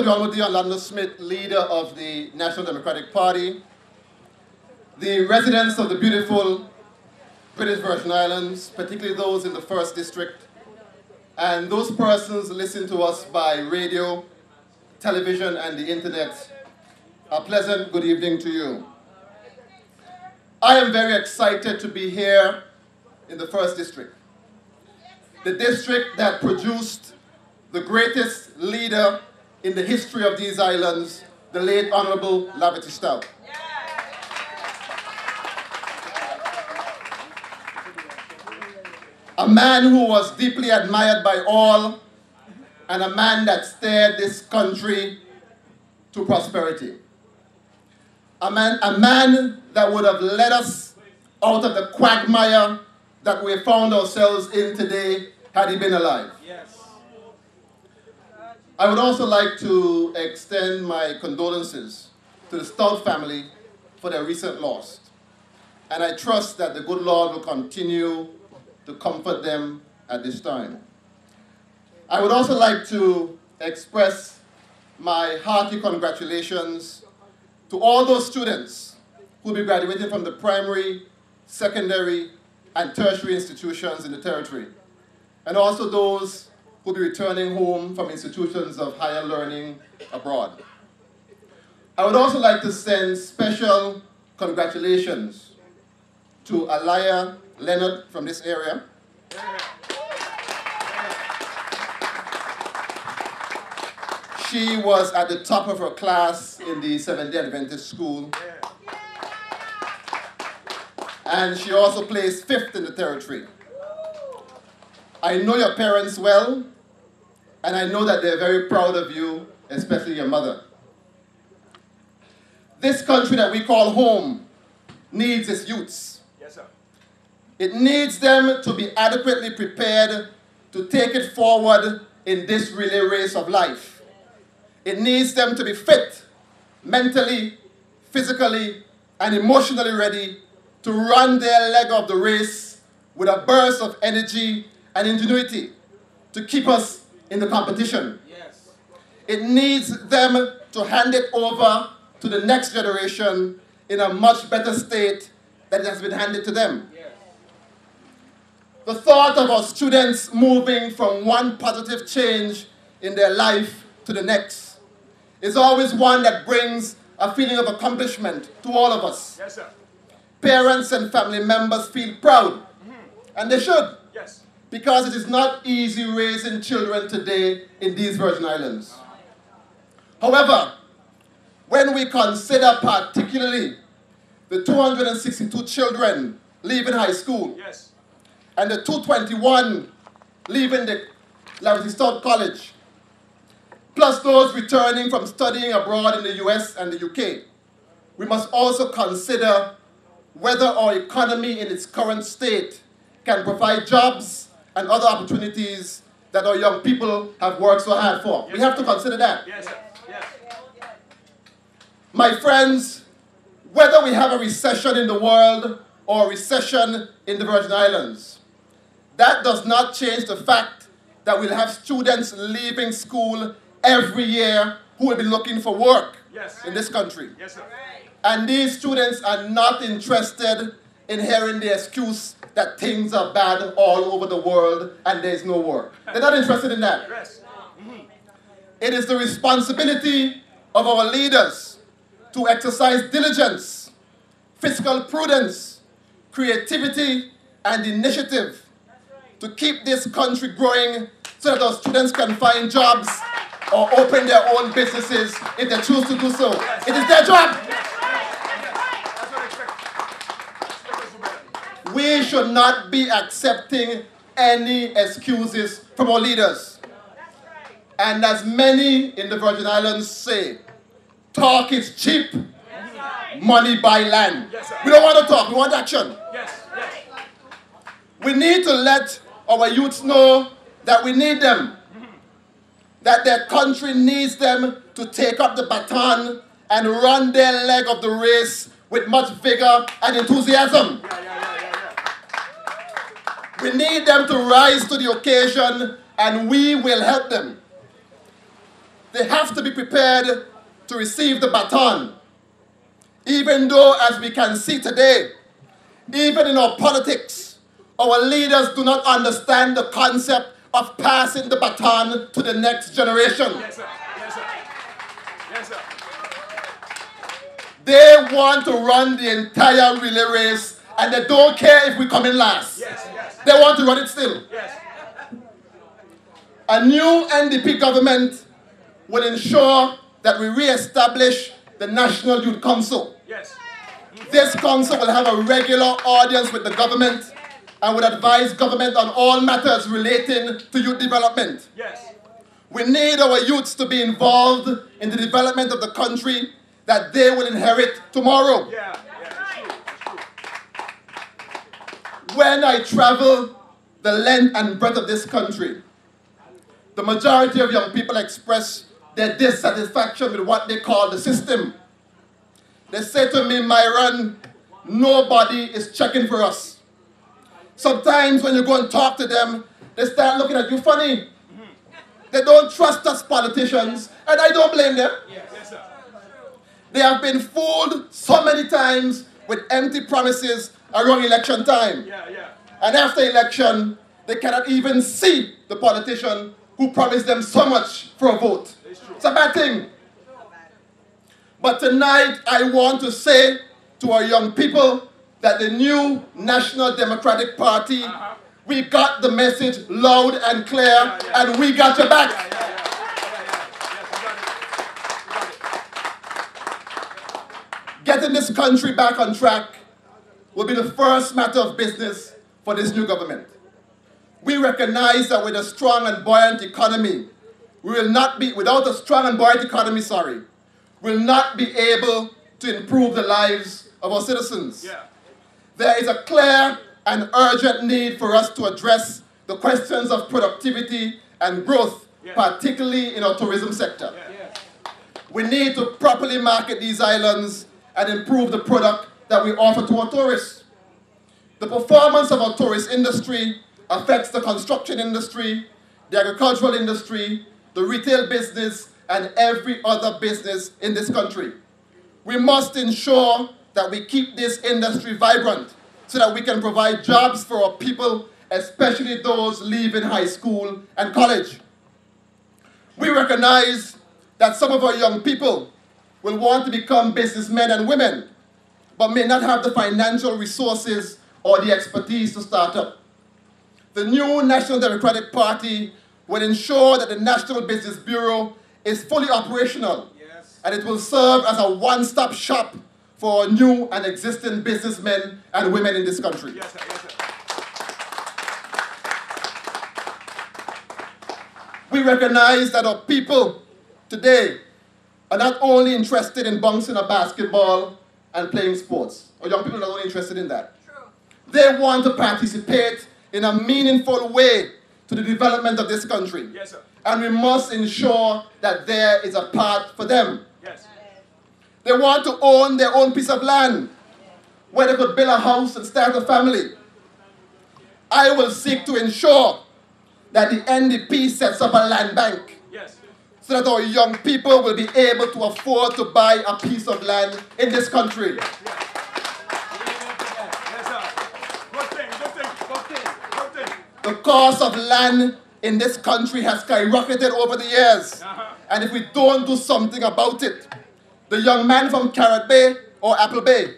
the Honourable Orlando Smith, leader of the National Democratic Party, the residents of the beautiful British Virgin Islands, particularly those in the 1st District, and those persons listening to us by radio, television, and the internet, a pleasant good evening to you. I am very excited to be here in the 1st District, the district that produced the greatest leader in the history of these islands, the late Honourable Lavity Stoutt. A man who was deeply admired by all, and a man that steered this country to prosperity. A man that would have led us out of the quagmire that we found ourselves in today had he been alive. Yes. I would also like to extend my condolences to the Stoutt family for their recent loss. And I trust that the good Lord will continue to comfort them at this time. I would also like to express my hearty congratulations to all those students who will be graduating from the primary, secondary, and tertiary institutions in the territory, and also those who will be returning home from institutions of higher learning abroad. I would also like to send special congratulations to Alaya Leonard from this area. She was at the top of her class in the Seventh-day Adventist school. And she also placed 5th in the territory. I know your parents well, and I know that they're very proud of you, especially your mother. This country that we call home needs its youths. Yes, sir. It needs them to be adequately prepared to take it forward in this relay race of life. It needs them to be fit, mentally, physically, and emotionally ready to run their leg of the race with a burst of energy and ingenuity to keep us in the competition. Yes. It needs them to hand it over to the next generation in a much better state than it has been handed to them. Yes. The thought of our students moving from one positive change in their life to the next is always one that brings a feeling of accomplishment to all of us. Yes, sir. Parents and family members feel proud, and they should, yes, because it is not easy raising children today in these Virgin Islands. However, when we consider particularly the 262 children leaving high school, yes, and the 221 leaving the Lavity Stoutt College, plus those returning from studying abroad in the US and the UK, we must also consider whether our economy in its current state can provide jobs and other opportunities that our young people have worked so hard for. Yes, we have to consider that. Yes, sir. Yes. My friends, whether we have a recession in the world or a recession in the Virgin Islands, that does not change the fact that we'll have students leaving school every year who will be looking for work, yes, in this country. Yes, sir. And these students are not interested in hearing the excuse that things are bad all over the world and there's no work. They're not interested in that. It is the responsibility of our leaders to exercise diligence, fiscal prudence, creativity, and initiative to keep this country growing so that our students can find jobs or open their own businesses if they choose to do so. It is their job. We should not be accepting any excuses from our leaders. And as many in the Virgin Islands say, talk is cheap, money buy land. We don't want to talk, we want action. We need to let our youths know that we need them, that their country needs them to take up the baton and run their leg of the race with much vigor and enthusiasm. We need them to rise to the occasion, and we will help them. They have to be prepared to receive the baton. Even though, as we can see today, even in our politics, our leaders do not understand the concept of passing the baton to the next generation. Yes, sir. Yes, sir. Yes, sir. They want to run the entire relay race, and they don't care if we come in last. Yes, yes. They want to run it still. Yes. A new NDP government will ensure that we re-establish the National Youth Council. Yes. This council will have a regular audience with the government and will advise government on all matters relating to youth development. Yes. We need our youths to be involved in the development of the country that they will inherit tomorrow. Yeah. Yeah. When I travel the length and breadth of this country, the majority of young people express their dissatisfaction with what they call the system. They say to me, Myron, nobody is checking for us. Sometimes when you go and talk to them, they start looking at you funny. They don't trust us politicians, and I don't blame them. Yes, sir. They have been fooled so many times with empty promises around election time. Yeah, yeah. And after election, they cannot even see the politician who promised them so much for a vote. It's a bad thing. But tonight, I want to say to our young people that the new National Democratic Party, we got the message loud and clear, and we got your back. Getting this country back on track will be the first matter of business for this new government. We recognize that with a strong and buoyant economy, we'll not be able to improve the lives of our citizens. Yeah. There is a clear and urgent need for us to address the questions of productivity and growth, particularly in our tourism sector. We need to properly market these islands and improve the product that we offer to our tourists. The performance of our tourist industry affects the construction industry, the agricultural industry, the retail business, and every other business in this country. We must ensure that we keep this industry vibrant so that we can provide jobs for our people, especially those leaving high school and college. We recognize that some of our young people will want to become businessmen and women, but may not have the financial resources or the expertise to start up. The new National Democratic Party will ensure that the National Business Bureau is fully operational, and it will serve as a one-stop shop for new and existing businessmen and women in this country. Yes, sir. Yes, sir. We recognize that our people today are not only interested in bouncing a basketball and playing sports. Our young people are not only interested in that. True. They want to participate in a meaningful way to the development of this country. Yes, sir. And we must ensure that there is a path for them. Yes. They want to own their own piece of land where they could build a house and start a family. I will seek to ensure that the NDP sets up a land bank, Yes. so that our young people will be able to afford to buy a piece of land in this country. Yes, sir. Good thing. The cost of land in this country has skyrocketed over the years. And if we don't do something about it, the young man from Carrot Bay or Apple Bay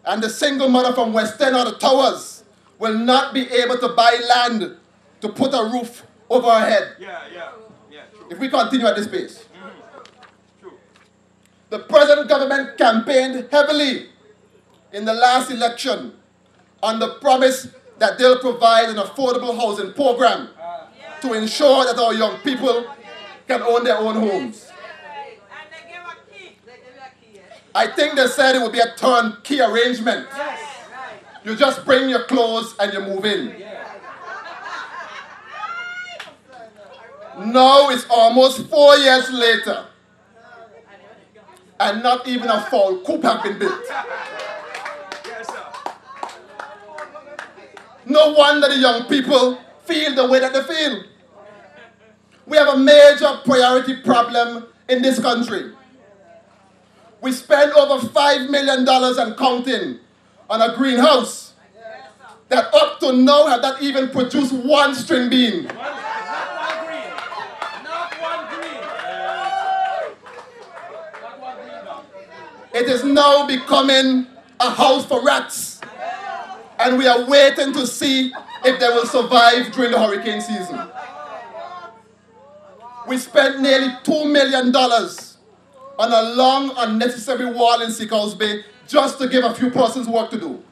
and the single mother from West End or the Towers will not be able to buy land to put a roof over our head Yeah, true. if we continue at this pace. True. The present government campaigned heavily in the last election on the promise that they'll provide an affordable housing program to ensure that our young people can own their own homes. I think they said it would be a turnkey arrangement. You just bring your clothes and you move in. Now it's almost 4 years later, and not even a full coop has been built. Yes, sir. No wonder the young people feel the way that they feel. We have a major priority problem in this country. We spend over $5 million and counting on a greenhouse that up to now have not even produced one string bean. Not one green. Not one green. Not one green, no. It is now becoming a house for rats. And we are waiting to see if they will survive during the hurricane season. We spent nearly $2 million on a long, unnecessary wall in Carrot Bay just to give a few persons work to do.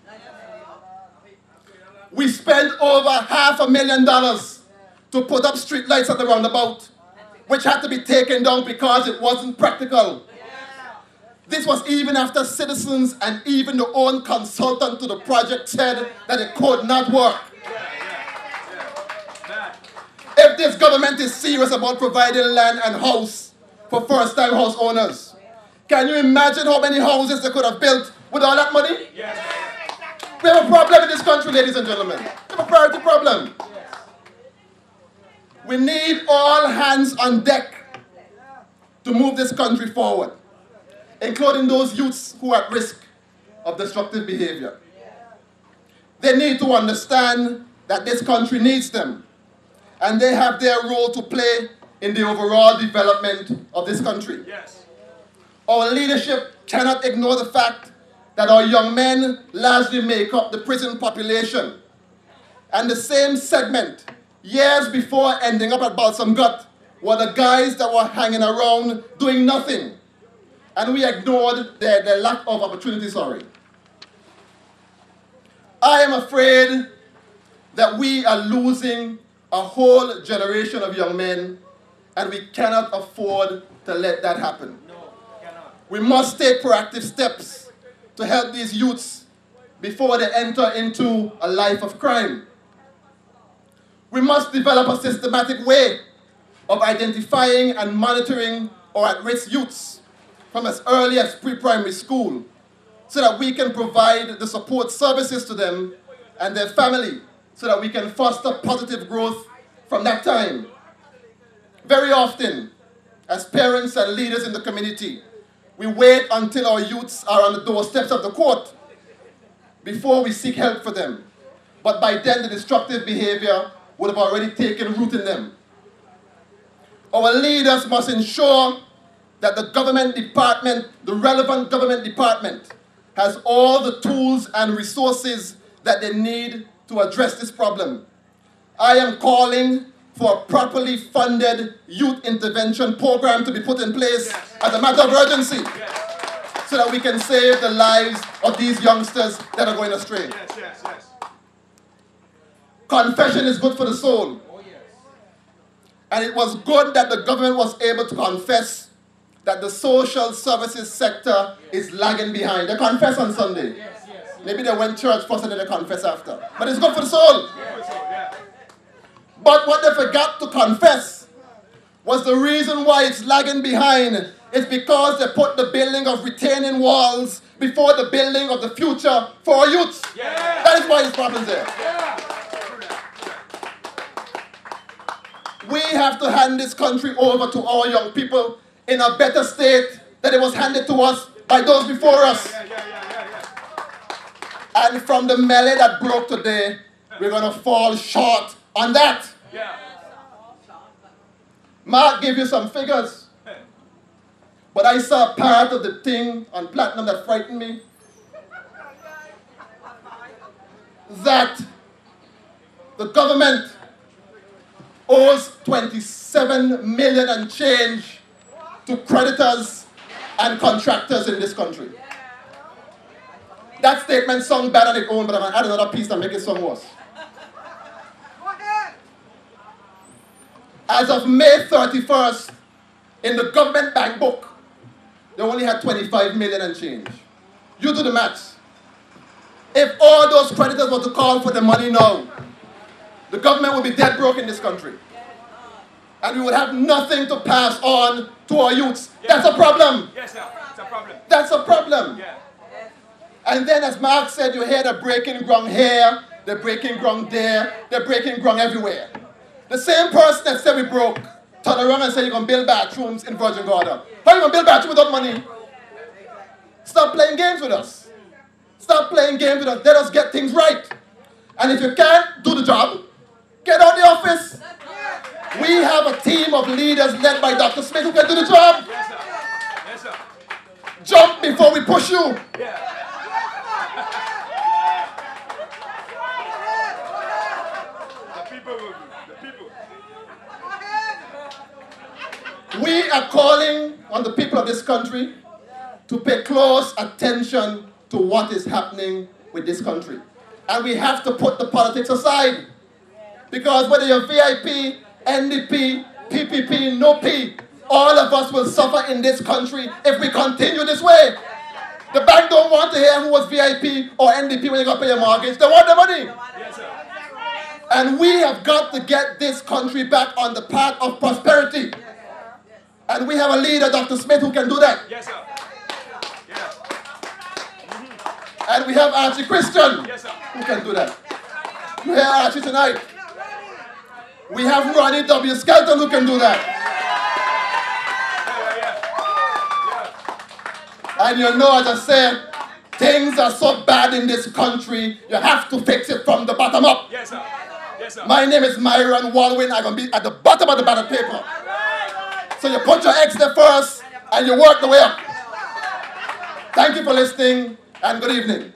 We spent over $500,000 to put up street lights at the roundabout, which had to be taken down because it wasn't practical. This was even after citizens and even the own consultant to the project said that it could not work. If this government is serious about providing land and house for first-time house owners, can you imagine how many houses they could have built with all that money? Yes. We have a problem in this country, ladies and gentlemen. We have a priority problem. We need all hands on deck to move this country forward, including those youths who are at risk of destructive behavior. They need to understand that this country needs them, and they have their role to play in the overall development of this country. Yes. Our leadership cannot ignore the fact that our young men largely make up the prison population. And the same segment, years before ending up at Balsam Gut, were the guys that were hanging around doing nothing. And we ignored their lack of opportunity, I am afraid that we are losing a whole generation of young men, and we cannot afford to let that happen. No, cannot. We must take proactive steps to help these youths before they enter into a life of crime. We must develop a systematic way of identifying and monitoring our at-risk youths from as early as pre-primary school so that we can provide the support services to them and their family so that we can foster positive growth from that time. Very often, as parents and leaders in the community, we wait until our youths are on the doorsteps of the court before we seek help for them. But by then, the destructive behavior would have already taken root in them. Our leaders must ensure that the government department, the relevant government department, has all the tools and resources that they need to address this problem. I am calling for a properly funded youth intervention program to be put in place as a matter of urgency so that we can save the lives of these youngsters that are going astray. Yes. Confession is good for the soul. Oh, yes. And it was good that the government was able to confess that the social services sector is lagging behind. They confess on Sunday. Yes. Maybe they went to church first and then they confess after. But it's good for the soul. Yeah. But what they forgot to confess was the reason why it's lagging behind is because they put the building of retaining walls before the building of the future for our youths. Yeah. That is why this problem's there. Yeah. We have to hand this country over to our young people in a better state than it was handed to us by those before us. Yeah. And from the melee that broke today, we're going to fall short on that. Yeah. Mark gave you some figures. But I saw part of the thing on Platinum that frightened me. That the government owes 27 million and change to creditors and contractors in this country. That statement sounds bad on its own, but I'm going to add another piece that makes it sound worse. As of May 31st, in the government bank book, they only had 25 million and change. You do the maths. If all those creditors were to call for the money now, the government would be dead broke in this country. And we would have nothing to pass on to our youths. That's a problem. Yes, sir. It's a problem. That's a problem. Yeah. And then, as Mark said, you hear the breaking ground here, the breaking ground there, the breaking ground everywhere. The same person that said we broke turn around and say you're going to build bathrooms in Virgin Gorda. How are you going to build bathrooms without money? Stop playing games with us. Stop playing games with us. Let us get things right. And if you can't do the job, get out of the office. We have a team of leaders led by Dr. Smith who can do the job. Yes, sir. Yes, sir. Jump before we push you. Yeah. The people will do. The people. We are calling on the people of this country to pay close attention to what is happening with this country. And we have to put the politics aside. Because whether you're VIP, NDP, PPP, no P, all of us will suffer in this country if we continue this way. The bank don't want to hear who was VIP or NDP when you got to pay your mortgage. They want the money. Yes, sir. And we have got to get this country back on the path of prosperity. And we have a leader, Dr. Smith, who can do that. Yes, sir. Yeah. And we have Archie Christian, Yes, sir. who can do that. You hear Archie tonight. We have Ronnie W. Skelton, who can do that. And you know, as I said, things are so bad in this country, you have to fix it from the bottom up. Yes, sir. Yes, sir. My name is Myron Walwyn. I'm going to be at the bottom of the ballot paper. So you put your eggs there first, and you work the way up. Thank you for listening, and good evening.